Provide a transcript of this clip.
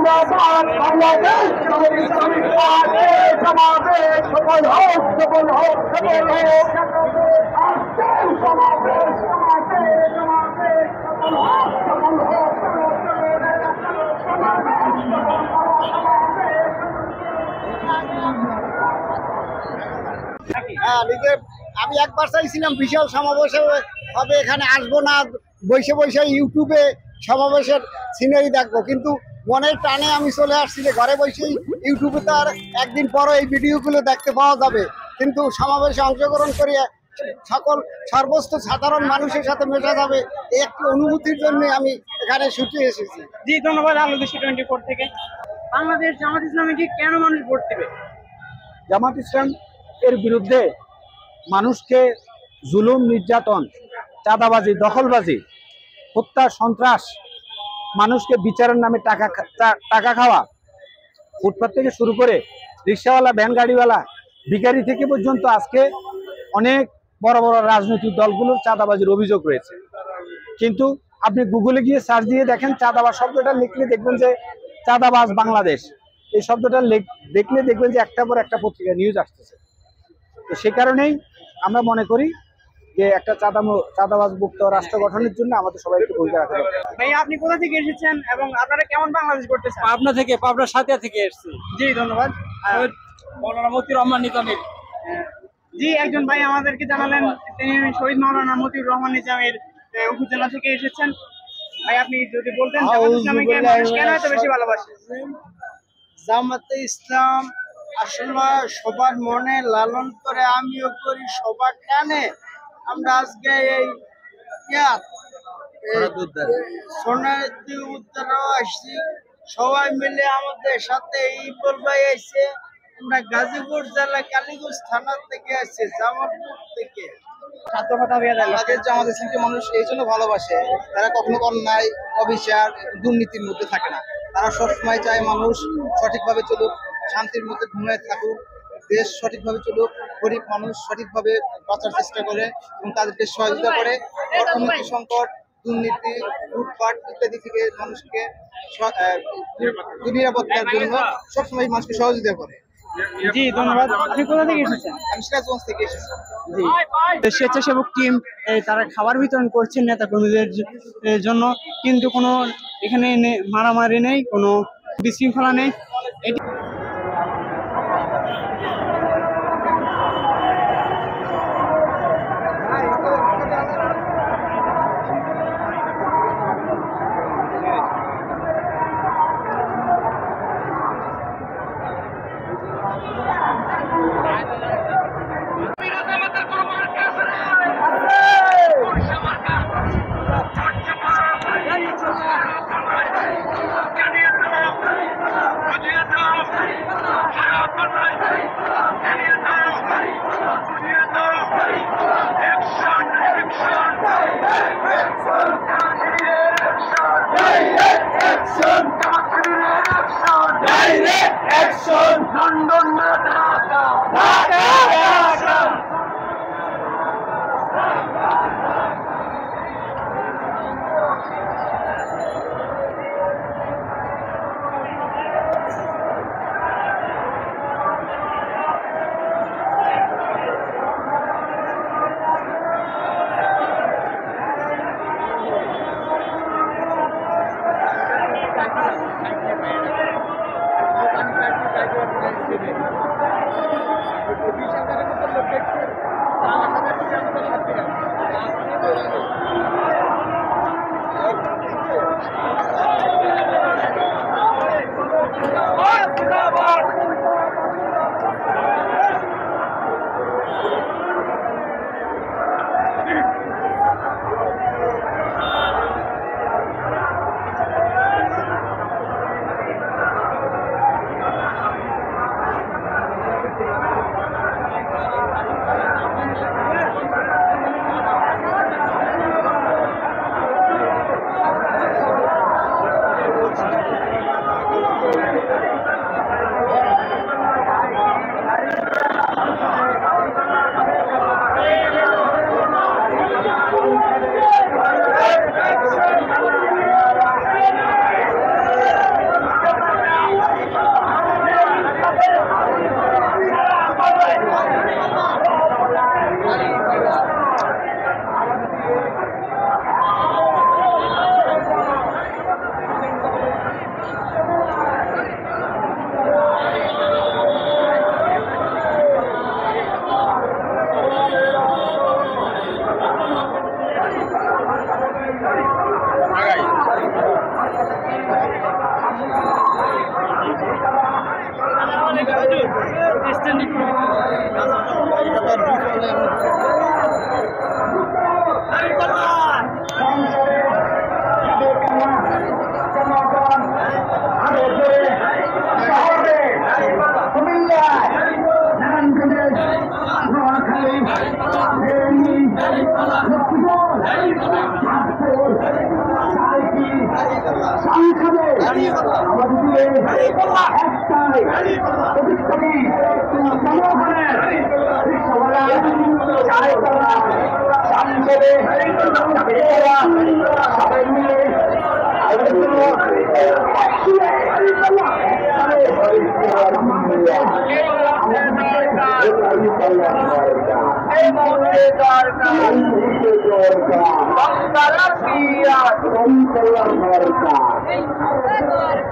জিন্দাবাদ বাংলাদেশ জামাত ইসলামী পার্টি সমাবেশ সফল হোক সফল হোক সফল হোক আজকের সমাবেশ সমাবেশ সমাবেশ সফল হোক সফল হোক আমি একবার চাইছিলাম বিশাল সমাবেশে হবে, এখানে আসবো না, বসে বসে ইউটিউবে সমাবেশের সিনারি দেখবো, কিন্তু মনের টানে আমি চলে আসছি যে ঘরে বসেই ইউটিউবে তো আর একদিন পর এই ভিডিওগুলো দেখতে পাওয়া যাবে, কিন্তু সমাবেশে অংশগ্রহণ করে সকল সর্বস্ত সাধারণ মানুষের সাথে মেশা যাবে এই একটি অনুভূতির জন্য আমি এখানে ছুটে এসেছি। জি ধন্যবাদ। আলো দেশি 24 থেকে। বাংলাদেশ জামাত ইসলামে কি কেন মানুষ ভোট দেবে? জামাত ইসলাম এর বিরুদ্ধে মানুষকে জুলুম, নির্যাতন, চাঁদাবাজি, দখলবাজি, হত্যা, সন্ত্রাস, মানুষকে বিচারের নামে টাকা খাওয়া, ফুটপাত থেকে শুরু করে রিক্সাওয়ালা, ভ্যান গাড়িওয়ালা, ভিখারি থেকে পর্যন্ত আজকে অনেক বড় বড় রাজনৈতিক দলগুলোর চাঁদাবাজির অভিযোগ রয়েছে। কিন্তু আপনি গুগলে গিয়ে সার্চ দিয়ে দেখেন, চাঁদাবাজ শব্দটা লিখলে দেখবেন যে চাঁদাবাজ বাংলাদেশ, এই শব্দটা দেখলে দেখবেন যে একটার পর একটা পত্রিকা নিউজ আসতেছে। তো সে কারণেই আমরা মনে করি যে একটা চাঁদাবাজ মুক্ত রাষ্ট্র গঠনের জন্য আমাদের সবাইকে ভূমিকা রাখতে হবে। ভাই আপনি কোথা থেকে এসেছেন এবং আপনারা কেমন বাংলাদেশ করতে চান? পাবনা থেকে, পাবনা সাতিয়া থেকে এসেছি। জি ধন্যবাদ। মৌলানা মতিউর রহমান নিজামীর। জি একজন ভাই আমাদেরকে জানালেন তিনি শহীদ মৌলানা মতিউর রহমান নিজামীর উপজেলা থেকে এসেছেন। ভাই আপনি যদি বলতেন জামাত ইসলামকে মানুষ কেন এত বেশি ভালোবাসে? জামাতে ইসলাম আসলে সবার মনে লালন করে, আমিও করি, সবার টানে আমরা আজকে এই সোনারদি উদ্যানেও আসছি, সবাই মিলে আমাদের সাথে এই বলবাই আইছে। আমরা গাজীপুর জেলা কালীগঞ্জ থানা থেকে আসছি, জামালপুর থেকে। বাংলাদেশ জামাত ইসলামকে মানুষ এই জন্য ভালোবাসে, তারা কখনো অন্যায়, অবিচার, দুর্নীতির মধ্যে থাকে না। তারা সবসময় চায় মানুষ সঠিকভাবে চলুক, শান্তির মধ্যে ঘুমিয়ে থাকুক, দেশ সঠিকভাবে চলুক, গরিব মানুষ সঠিকভাবে বাঁচার চেষ্টা করে এবং তাদেরকে সহযোগিতা করে। অর্থনৈতিক সংকট, দুর্নীতি, লুটপাট ইত্যাদি থেকে মানুষকে নিরাপত্তার জন্য সবসময় মানুষকে সহযোগিতা করে। জি ধন্যবাদ। আপনি কোথা থেকে এসেছেন? আমি সিরাজগঞ্জ থেকে এসেছি। জি স্বেচ্ছাসেবক টিম তারা খাবার বিতরণ করছেন নেতা কর্মীদের জন্য, কিন্তু কোনো এখানে মারামারি নেই, কোনো বিশৃঙ্খলা নেই। দরকার